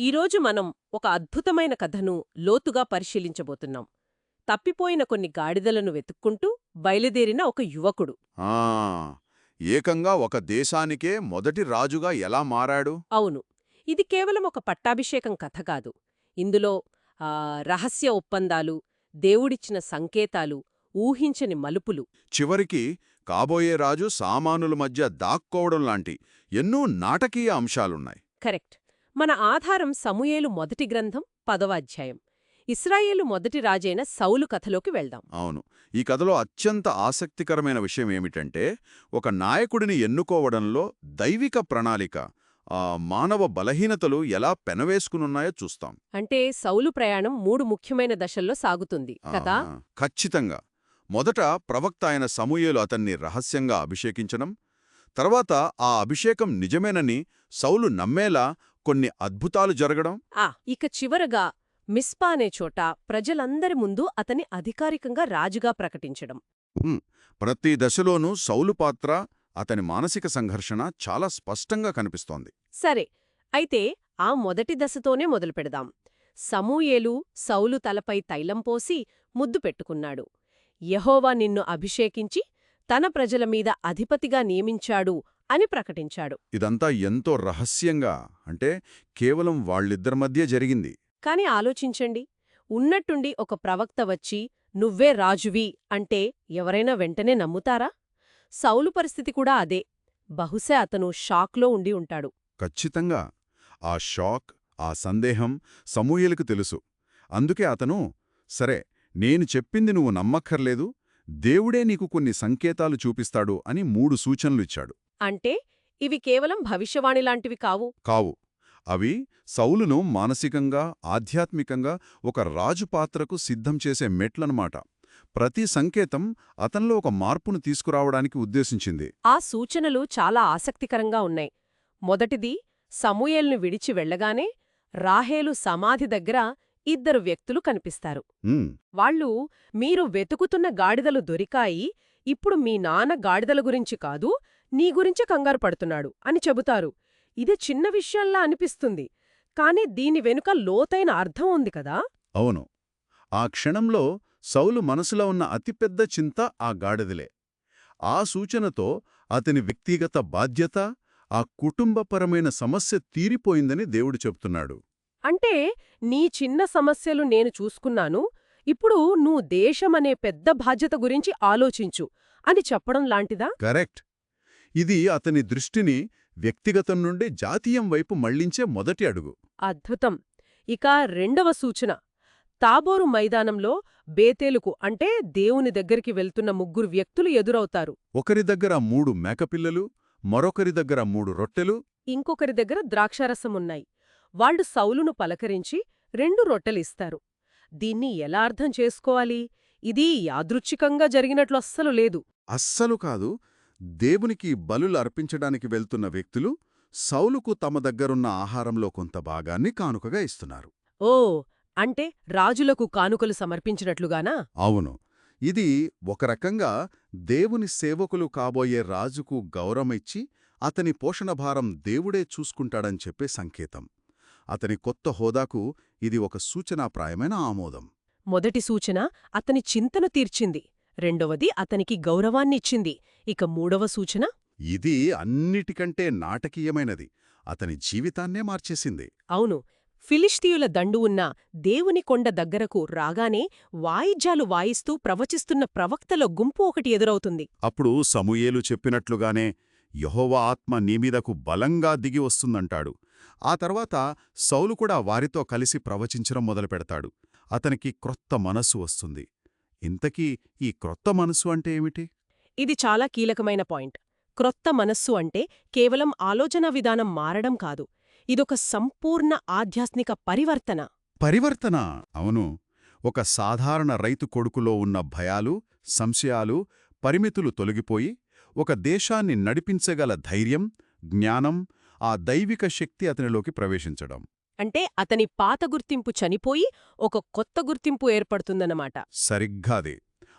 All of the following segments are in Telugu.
ఈరోజు మనం ఒక అద్భుతమైన కథను లోతుగా పరిశీలించబోతున్నాం. తప్పిపోయిన కొన్ని గాడిదలను వెతుక్కుంటూ బయలుదేరిన ఒక యువకుడు. ఆ ఏకంగా ఒక దేశానికే మొదటి రాజుగా ఎలా మారాడు? అవును, ఇది కేవలం ఒక పట్టాభిషేకం కథ కాదు. ఇందులో రహస్య ఒప్పందాలు, దేవుడిచ్చిన సంకేతాలు, ఊహించని మలుపులు. చివరికి కాబోయే రాజు సామానుల మధ్య దాక్కోవడం లాంటి ఎన్నో నాటకీయ అంశాలున్నాయి. కరెక్ట్. మన ఆధారం సమూయేలు మొదటి గ్రంథం 10వ అధ్యాయం. ఇస్రాయేలు మొదటి రాజైన సౌలు కథలోకి వెళ్దాం. అవును, ఈ కథలో అత్యంత ఆసక్తికరమైన విషయం ఏమిటంటే, ఒక నాయకుడిని ఎన్నుకోవడంలో దైవిక ప్రణాళిక, మానవ బలహీనతలు ఎలా పెనవేసుకునున్నాయో చూస్తాం. అంటే సౌలు ప్రయాణం 3 ముఖ్యమైన దశల్లో సాగుతుంది కదా. ఖచ్చితంగా. మొదట ప్రవక్త అయిన సమూయేలు అతన్ని రహస్యంగా అభిషేకించడం, తర్వాత ఆ అభిషేకం నిజమేనని సౌలు నమ్మేలా కొన్ని అద్భుతాలు జరగడం. ఇక చివరగా మిస్పా అనే చోట ప్రజలందరి ముందు అతని అధికారికంగా రాజుగా ప్రకటించడం. ప్రతి దశలోనూ సౌలు పాత్ర, అతని మానసిక సంఘర్షణ చాలా స్పష్టంగా కనిపిస్తోంది. సరే, అయితే ఆ మొదటి దశతోనే మొదలుపెడదాం. సమూయేలు సౌలు తలపై తైలం పోసి ముద్దు పెట్టుకున్నాడు. యెహోవా నిన్ను అభిషేకించి తన ప్రజల మీద అధిపతిగా నియమించాడు అని ప్రకటించాడు. ఇదంతా ఎంతో రహస్యంగా, అంటే కేవలం వాళ్ళిద్దరి మధ్య జరిగింది. కాని ఆలోచించండి, ఉన్నట్టుండి ఒక ప్రవక్త వచ్చి నువ్వే రాజువి అంటే ఎవరైనా వెంటనే నమ్ముతారా? సౌలు పరిస్థితి కూడా అదే. బహుశా అతను షాక్లో ఉండి ఉంటాడు. ఖచ్చితంగా. ఆ షాక్, ఆ సందేహం సమూయేలుకు తెలుసు. అందుకే అతను, సరే, నేను చెప్పింది నువ్వు నమ్మక్కర్లేదు, దేవుడే నీకు కొన్ని సంకేతాలు చూపిస్తాడు అని 3 సూచనలు ఇచ్చాడు. అంటే ఇవి కేవలం భవిష్యవాణిలాంటివి కావు. కావు. అవి సౌలును మానసికంగా, ఆధ్యాత్మికంగా ఒక రాజు పాత్రకు సిద్ధం చేసే మెట్లన్నమాట. ప్రతి సంకేతం అతనిలో ఒక మార్పును తీసుకురావడానికి ఉద్దేశించింది. ఆ సూచనలు చాలా ఆసక్తికరంగా ఉన్నాయి. మొదటిది, సమూయేలును విడిచి వెళ్లగానే రాహేలు సమాధి దగ్గర 2 వ్యక్తులు కనిపిస్తారు. వాళ్ళు, మీరు వెతుకుతున్న గాడిదలు దొరికాయి, ఇప్పుడు మీ నాన్న గాడిదల గురించి కాదు, నీ గురించి కంగారు పడుతున్నాడు అని చెబుతారు. ఇది చిన్న విషయంలా అనిపిస్తుంది, కాని దీని వెనుక లోతైన అర్థం ఉంది కదా. అవును. ఆ క్షణంలో సౌలు మనసులో ఉన్న అతిపెద్ద చింత ఆ గాడిదలే. ఆ సూచనతో అతని వ్యక్తిగత బాధ్యత, ఆ కుటుంబపరమైన సమస్య తీరిపోయిందని దేవుడు చెప్తున్నాడు. అంటే నీ చిన్న సమస్యలు నేను చూసుకున్నాను, ఇప్పుడు నువ్వు దేశమనే పెద్ద బాధ్యత గురించి ఆలోచించు అని చెప్పడం లాంటిదా? కరెక్ట్. ఇది అతని దృష్టిని వ్యక్తిగతం నుండి జాతీయం వైపు మళ్లించే మొదటి అడుగు. అద్భుతం. ఇక రెండవ సూచన, తాబోరు మైదానంలో బేతేలుకు అంటే దేవుని దగ్గరికి వెళ్తున్న 3 వ్యక్తులు ఎదురవుతారు. ఒకరి దగ్గర 3 మేకపిల్లలు, మరొకరి దగ్గర 3 రొట్టెలు, ఇంకొకరి దగ్గర ద్రాక్షారసమున్నాయి. వాళ్ళు సౌలును పలకరించి 2 రొట్టెలిస్తారు. దీన్ని ఎలా అర్థం చేసుకోవాలి? ఇది యాదృచ్ఛికంగా జరిగినట్లు అస్సలు లేదు. అస్సలు కాదు. దేవునికి బలులు అర్పించడానికి వెళ్తున్న వ్యక్తులు సౌలుకు తమ దగ్గరున్న ఆహారంలో కొంత భాగాన్ని కానుకగా ఇస్తున్నారు. ఓ, అంటే రాజులకు కానుకలు సమర్పించినట్లుగానా? అవును. ఇది ఒక రకంగా దేవుని సేవకులు కాబోయే రాజుకు గౌరవమిచ్చి అతని పోషణభారం దేవుడే చూసుకుంటాడని చెప్పే సంకేతం. అతని కొత్త హోదాకు ఇది ఒక సూచనాప్రాయమైన ఆమోదం. మొదటి సూచన అతని చింతను తీర్చింది, రెండవది అతనికి గౌరవాన్నిచ్చింది. ఇక మూడవ సూచన, ఇది అన్నిటికంటే నాటకీయమైనది. అతని జీవితాన్నే మార్చేసింది. అవును, ఫిలిష్తీయుల దండు ఉన్న దేవుని కొండ దగ్గరకు రాగానే వాయిద్యాలు వాయిస్తూ ప్రవచిస్తున్న ప్రవక్తల గుంపు ఒకటి ఎదురవుతుంది. అప్పుడు సమూయేలు చెప్పినట్లుగానే యెహోవా ఆత్మ నీమీదకు బలంగా దిగి వస్తుందంటాడు. ఆ తర్వాత సౌలు కూడా వారితో కలిసి ప్రవచించడం మొదలుపెడతాడు. అతనికి క్రొత్త మనస్సు వస్తుంది. ఇంతకీ ఈ క్రొత్త మనస్సు అంటే ఏమిటి? ఇది చాలా కీలకమైన పాయింట్. క్రొత్త మనస్సు అంటే కేవలం ఆలోచనా విధానం మారడం కాదు, ఇదొక సంపూర్ణ ఆధ్యాత్మిక పరివర్తన. పరివర్తన. అవును. ఒక సాధారణ రైతు కొడుకులో ఉన్న భయాలు, సంశయాలు, పరిమితులు తొలగిపోయి ఒక దేశాన్ని నడిపించగల ధైర్యం, జ్ఞానం, ఆ దైవిక శక్తి అతనిలోకి ప్రవేశించడం. అంటే అతని పాత గుర్తింపు చనిపోయి ఒక కొత్త గుర్తింపు ఏర్పడుతుందన్నమాట. సరిగ్గాదే.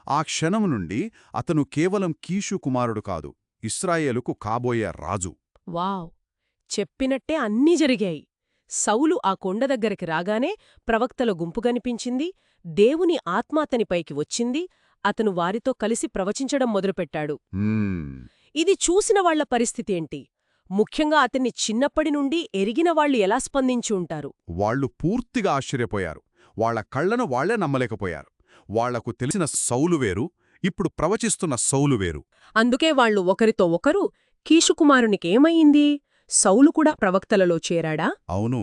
ఆ క్షణం నుండి అతను కేవలం కీషు కుమారుడు కాదు, ఇశ్రాయేలుకు కాబోయే రాజు. వావ్! చెప్పినట్టే అన్నీ జరిగాయి. సౌలు ఆ కొండ దగ్గరికి రాగానే ప్రవక్తల గుంపు కనిపించింది, దేవుని ఆత్మ అతనిపైకి వచ్చింది, అతను వారితో కలిసి ప్రవచించడం మొదలుపెట్టాడు. ఇది చూసిన వాళ్ల పరిస్థితేంటి? ముఖ్యంగా అతన్ని చిన్నప్పటి నుండి ఎరిగిన వాళ్లు ఎలా స్పందించి ఉంటారు? వాళ్ళు పూర్తిగా ఆశ్చర్యపోయారు. వాళ్ల కళ్లను వాళ్లే నమ్మలేకపోయారు. వాళ్లకు తెలిసిన సౌలు వేరు, ఇప్పుడు ప్రవచిస్తున్న సౌలు వేరు. అందుకే వాళ్లు ఒకరితో ఒకరు, కీషుకుమారునికేమయింది? సౌలు కూడా ప్రవక్తలలో చేరాడా? అవును.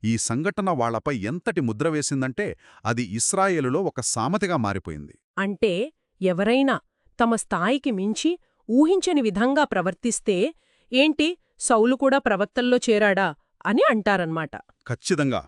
ఈ సంఘటన వాళ్లపై ఎంతటి ముద్ర వేసిందంటే అది ఇశ్రాయేలులో ఒక సామెతగా మారిపోయింది. అంటే ఎవరైనా తమ స్థాయికి మించి ఊహించని విధంగా ప్రవర్తిస్తే, ఏంటి సౌలు కూడా ప్రవక్తల్లో చేరాడా అని అంటారన్మాట. ఖచ్చితంగా.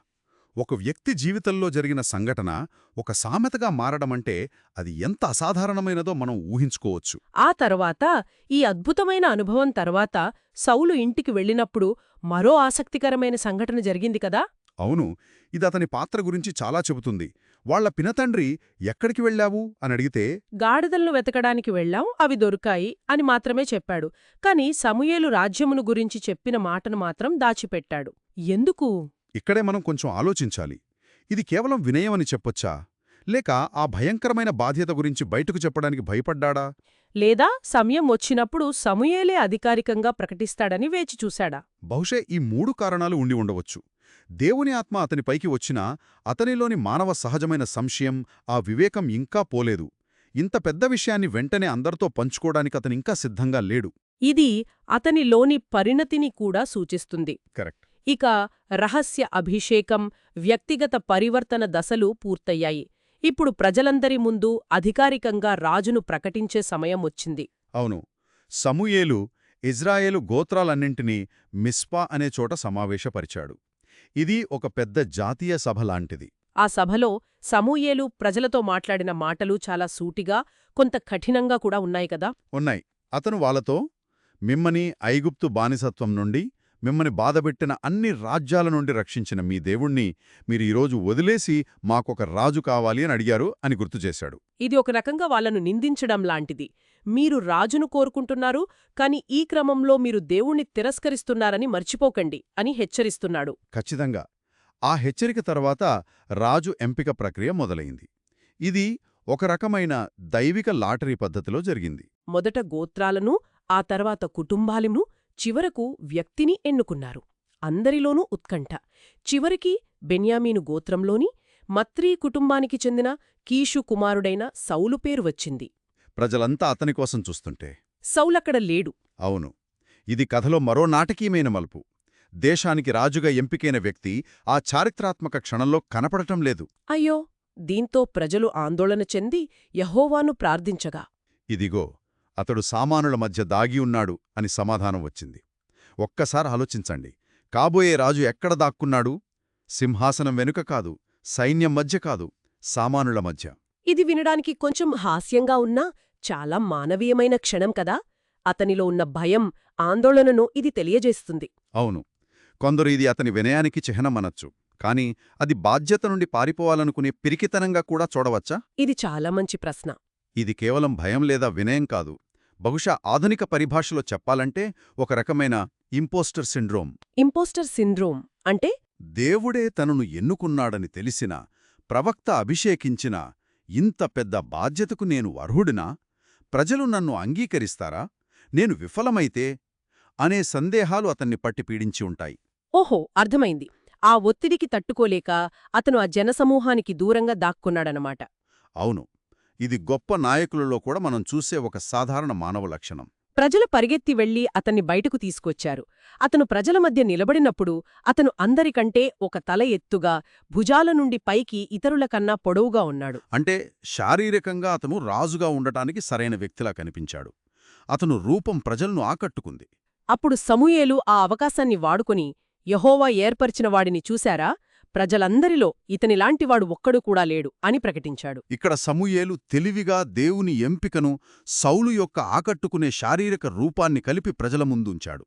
ఒక వ్యక్తి జీవితంలో జరిగిన సంఘటన ఒక సామెతగా మారడమంటే అది ఎంత అసాధారణమైనదో మనం ఊహించుకోవచ్చు. ఆ తర్వాత ఈ అద్భుతమైన అనుభవం తర్వాత సౌలు ఇంటికి వెళ్ళినప్పుడు మరో ఆసక్తికరమైన సంఘటన జరిగింది కదా? అవును. ఇదతని పాత్ర గురించి చాలా చెబుతుంది. వాళ్ల పినతండ్రి ఎక్కడికి వెళ్ళావు అని అడిగితే, గాడిదలను వెతకడానికి వెళ్ళాం, అవి దొరికాయి అని మాత్రమే చెప్పాడు. కాని సమూయేలు రాజ్యమును గురించి చెప్పిన మాటను మాత్రం దాచిపెట్టాడు. ఎందుకు? ఇక్కడే మనం కొంచెం ఆలోచించాలి. ఇది కేవలం వినయమని చెప్పొచ్చా? లేక ఆ భయంకరమైన బాధ్యత గురించి బయటకు చెప్పడానికి భయపడ్డాడా? లేదా సమయం వచ్చినప్పుడు సమూయేలే అధికారికంగా ప్రకటిస్తాడని వేచి చూశాడా? బహుశా ఈ 3 కారణాలు ఉండి ఉండవచ్చు. దేవుని ఆత్మ అతనిపైకి వచ్చినా అతనిలోని మానవ సహజమైన సంశయం, ఆ వివేకం ఇంకా పోలేదు. ఇంత పెద్ద విషయాన్ని వెంటనే అందరితో పంచుకోవడానికి అతనింకా సిద్ధంగా లేడు. ఇది అతనిలోని పరిణతిని కూడా సూచిస్తుంది. కరెక్ట్. ఇక రహస్య అభిషేకం, వ్యక్తిగత పరివర్తన దశలు పూర్తయ్యాయి. ఇప్పుడు ప్రజలందరి ముందు అధికారికంగా రాజును ప్రకటించే సమయం వచ్చింది. అవును. సమూయేలు ఇజ్రాయేలు గోత్రాలన్నింటినీ మిస్పా అనే చోట సమావేశపరిచాడు. ఇది ఒక పెద్ద జాతీయ సభ లాంటిది. ఆ సభలో సమూయేలు ప్రజలతో మాట్లాడిన మాటలు చాలా సూటిగా, కొంత కఠినంగా కూడా ఉన్నాయి కదా? ఉన్నాయి. అతను వాళ్ళతో, మిమ్మని ఐగుప్తు బానిసత్వం నుండి, మిమ్మని బాధపెట్టిన అన్ని రాజ్యాల నుండి రక్షించిన మీ దేవుణ్ణి మీరు ఈరోజు వదిలేసి మాకొక రాజు కావాలి అని అడిగారు అని గుర్తుచేశాడు. ఇది ఒక రకంగా వాళ్లను నిందించడం లాంటిది. మీరు రాజును కోరుకుంటున్నారు, కాని ఈ క్రమంలో మీరు దేవుణ్ణి తిరస్కరిస్తున్నారని మర్చిపోకండి అని హెచ్చరిస్తున్నాడు. ఖచ్చితంగా. ఆ హెచ్చరిక తర్వాత రాజు ఎంపిక ప్రక్రియ మొదలైంది. ఇది ఒక రకమైన దైవిక లాటరీ పద్ధతిలో జరిగింది. మొదట గోత్రాలను, ఆ తర్వాత కుటుంబాలను, చివరకు వ్యక్తిని ఎన్నుకున్నారు. అందరిలోనూ ఉత్కంఠ. చివరికి బెన్యామీను గోత్రంలోని మత్రీ కుటుంబానికి చెందిన కీషు కుమారుడైన సౌలు పేరు వచ్చింది. ప్రజలంతా అతనికోసం చూస్తుంటే సౌలక్కడ లేడు. అవును. ఇది కథలో మరో నాటకీయమైన మలుపు. దేశానికి రాజుగా ఎంపికైన వ్యక్తి ఆ చారిత్రాత్మక క్షణంలో కనపడటం లేదు. అయ్యో! దీంతో ప్రజలు ఆందోళన చెంది యెహోవాను ప్రార్థించగా, ఇదిగో అతడు సామానుల మధ్య దాగి ఉన్నాడు అని సమాధానం వచ్చింది. ఒక్కసారి ఆలోచించండి. కాబోయే రాజు ఎక్కడ దాక్కున్నాడు? సింహాసనం వెనుక కాదు, సైన్యం మధ్య కాదు, సామానుల మధ్య. ఇది వినడానికి కొంచెం హాస్యంగా ఉన్నా చాలా మానవీయమైన క్షణం కదా? అతనిలో ఉన్న భయం, ఆందోళనను ఇది తెలియజేస్తుంది. అవును. కొందరు ఇది అతని వినయానికి చిహ్నమనొచ్చు. కాని అది బాధ్యత నుండి పారిపోవాలనుకునే పిరికితనంగా కూడా చూడవచ్చా? ఇది చాలా మంచి ప్రశ్న. ఇది కేవలం భయం లేదా వినయం కాదు. బహుశా ఆధునిక పరిభాషలో చెప్పాలంటే ఒక రకమైన ఇంపోస్టర్ సిండ్రోమ్. ఇంపోస్టర్ సిండ్రోమ్ అంటే? దేవుడే తనను ఎన్నుకున్నాడని తెలిసినా, ప్రవక్త అభిషేకించినా, ఇంత పెద్ద బాధ్యతకు నేను అర్హుడినా? ప్రజలు నన్ను అంగీకరిస్తారా? నేను విఫలమైతే? అనే సందేహాలు అతన్ని పట్టి పీడించి ఉంటాయి. ఓహో, అర్థమైంది. ఆ ఒత్తిడికి తట్టుకోలేక అతను ఆ జనసమూహానికి దూరంగా దాక్కున్నాడనమాట. అవును. ఇది గొప్ప నాయకులలో కూడా మనం చూసే ఒక సాధారణ మానవ లక్షణం. ప్రజలు పరిగెత్తి వెళ్లి అతన్ని బయటకు తీసుకొచ్చారు. అతను ప్రజల మధ్య నిలబడినప్పుడు అతను అందరికంటే ఒక తల ఎత్తుగా, భుజాల నుండి పైకి ఇతరుల కన్నా పొడవుగా ఉన్నాడు. అంటే శారీరకంగా అతను రాజుగా ఉండటానికి సరైన వ్యక్తిలా కనిపించాడు. అతను రూపం ప్రజలను ఆకట్టుకుంది. అప్పుడు సమూయేలు ఆ అవకాశాన్ని వాడుకొని, యెహోవా ఏర్పరిచిన వాడిని చూశారా? ప్రజలందరిలో ఇతనిలాంటివాడు ఒక్కడు కూడా లేడు అని ప్రకటించాడు. ఇక్కడ సమూయేలు తెలివిగా దేవుని ఎంపికను, సౌలు యొక్క ఆకట్టుకునే శారీరక రూపాన్ని కలిపి ప్రజల ముందుంచాడు.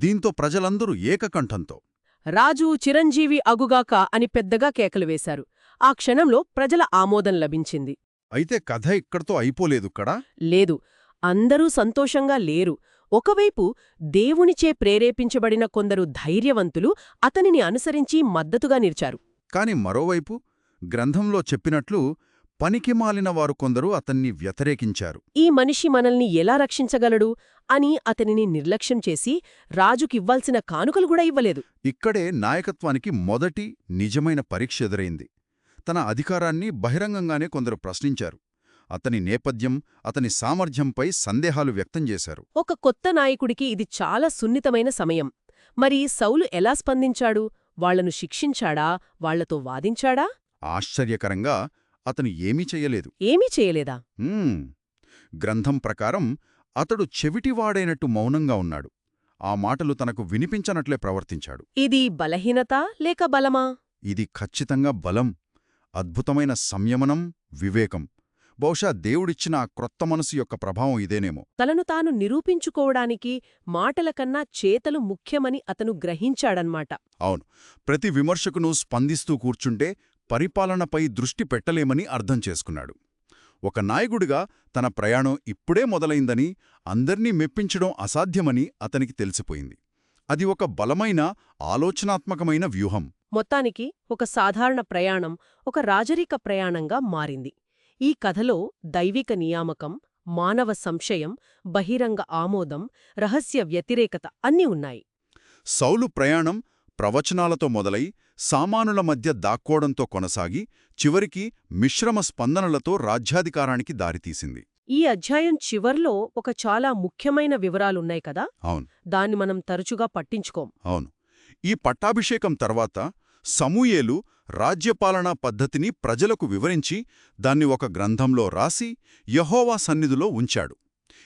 దీంతో ప్రజలందరూ ఏకకంఠంతో రాజు చిరంజీవి అగుగాక అని పెద్దగా కేకలు వేశారు. ఆ క్షణంలో ప్రజల ఆమోదం లభించింది. అయితే కథ ఇక్కడితో అయిపోలేదు కదా? లేదు, అందరూ సంతోషంగా లేరు. ఒకవైపు దేవునిచే ప్రేరేపించబడిన కొందరు ధైర్యవంతులు అతనిని అనుసరించి మద్దతుగా నిలిచారు. కాని మరోవైపు గ్రంథంలో చెప్పినట్లు పనికిమాలిన వారు కొందరు అతన్ని వ్యతిరేకించారు. ఈ మనిషి మనల్ని ఎలా రక్షించగలడు అని అతనిని నిర్లక్ష్యం చేసి రాజుకివ్వాల్సిన కానుకలు కూడా ఇవ్వలేదు. ఇక్కడే నాయకత్వానికి మొదటి నిజమైన పరీక్ష ఎదురైంది. తన అధికారాన్ని బహిరంగంగానే కొందరు ప్రశ్నించారు. అతని నేపథ్యం, అతని సామర్థ్యంపై సందేహాలు వ్యక్తం చేశారు. ఒక కొత్త నాయకుడికి ఇది చాలా సున్నితమైన సమయం. మరి సౌలు ఎలా స్పందించాడు? వాళ్లను శిక్షించాడా? వాళ్లతో వాదించాడా? ఆశ్చర్యకరంగా అతను ఏమీ చెయ్యలేదు. ఏమీ చేయలేదా? గ్రంథం ప్రకారం అతడు చెవిటివాడైనట్టు మౌనంగా ఉన్నాడు. ఆ మాటలు తనకు వినిపించనట్లే ప్రవర్తించాడు. ఇది బలహీనత లేక బలమా? ఇది ఖచ్చితంగా బలం, అద్భుతమైన సంయమనం, వివేకం. బహుశా దేవుడిచ్చిన ఆ క్రొత్త మనసు యొక్క ప్రభావం ఇదేనేమో. తనను తాను నిరూపించుకోవడానికి మాటల కన్నా చేతలు ముఖ్యమని అతను గ్రహించాడన్మాట. అవును, ప్రతి విమర్శకును స్పందిస్తూ కూర్చుంటే పరిపాలనపై దృష్టి పెట్టలేమని అర్థం చేసుకున్నాడు. ఒక నాయకుడిగా తన ప్రయాణం ఇప్పుడే మొదలైందని, అందర్నీ మెప్పించడం అసాధ్యమని అతనికి తెలిసిపోయింది. అది ఒక బలమైన, ఆలోచనాత్మకమైన వ్యూహం. మొత్తానికి ఒక సాధారణ ప్రయాణం ఒక రాజరిక ప్రయాణంగా మారింది. ఈ కథలో దైవిక నియామకం, మానవ సంశయం, బహిరంగ ఆమోదం, రహస్య వ్యతిరేకత అన్నీ ఉన్నాయి. సౌలు ప్రయాణం ప్రవచనాలతో మొదలై సామానుల మధ్య దాక్కోవడంతో కొనసాగి చివరికి మిశ్రమ స్పందనలతో రాజ్యాధికారానికి దారితీసింది. ఈ అధ్యాయం చివర్లో ఒక చాలా ముఖ్యమైన వివరాలున్నాయి కదా. అవును, దాన్ని మనం తరచుగా పట్టించుకోం. అవును. ఈ పట్టాభిషేకం తర్వాత సమూయేలు రాజ్యపాలనా పద్ధతిని ప్రజలకు వివరించి దాన్ని ఒక గ్రంథంలో రాసి యెహోవా సన్నిధిలో ఉంచాడు.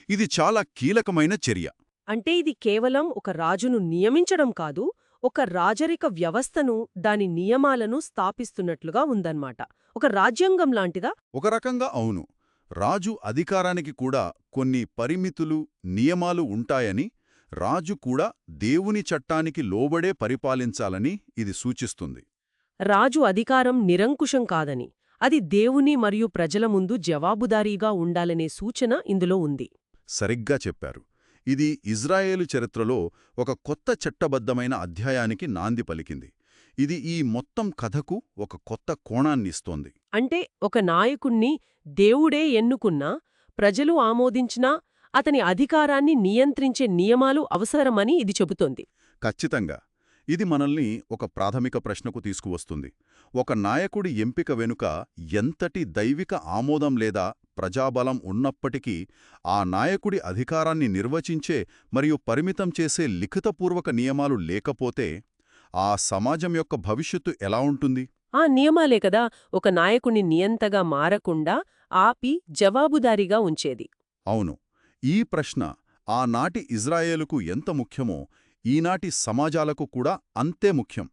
ఇది చాలా కీలకమైన చర్య. అంటే ఇది కేవలం ఒక రాజును నియమించడం కాదు, ఒక రాజరిక వ్యవస్థను, దాని నియమాలను స్థాపిస్తున్నట్లుగా ఉందన్నమాట. ఒక రాజ్యాంగం లాంటిదా? ఒక రకంగా అవును. రాజు అధికారానికి కూడా కొన్ని పరిమితులు, నియమాలు ఉంటాయని, రాజు కూడా దేవుని చట్టానికి లోబడే పరిపాలించాలని ఇది సూచిస్తుంది. రాజు అధికారం నిరంకుశం కాదని, అది దేవుని మరియు ప్రజల ముందు జవాబుదారీగా ఉండాలనే సూచన ఇందులో ఉంది. సరిగ్గా చెప్పారు. ఇది ఇజ్రాయేలు చరిత్రలో ఒక కొత్త చట్టబద్ధమైన అధ్యాయానికి నాంది పలికింది. ఇది ఈ మొత్తం కథకు ఒక కొత్త కోణాన్నిస్తోంది. అంటే ఒక నాయకుణ్ణి దేవుడే ఎన్నుకున్నా, ప్రజలు ఆమోదించినా అతని అధికారాన్ని నియంత్రించే నియమాలు అవసరమని ఇది చెబుతోంది. ఖచ్చితంగా. ఇది మనల్ని ఒక ప్రాథమిక ప్రశ్నకు తీసుకువస్తుంది. ఒక నాయకుడి ఎంపిక వెనుక ఎంతటి దైవిక ఆమోదం లేదా ప్రజాబలం ఉన్నప్పటికీ ఆ నాయకుడి అధికారాన్ని నిర్వచించే మరియు పరిమితం చేసే లిఖితపూర్వక నియమాలు లేకపోతే ఆ సమాజం యొక్క భవిష్యత్తు ఎలా ఉంటుంది? ఆ నియమాలే కదా ఒక నాయకుని నియంతగా మారకుండా ఆపి జవాబుదారీగా ఉంచేది. అవును. ఈ ప్రశ్న ఆనాటి ఇజ్రాయేలుకు ఎంత ముఖ్యమో ఈనాటి సమాజాలకు కూడా అంతే ముఖ్యం.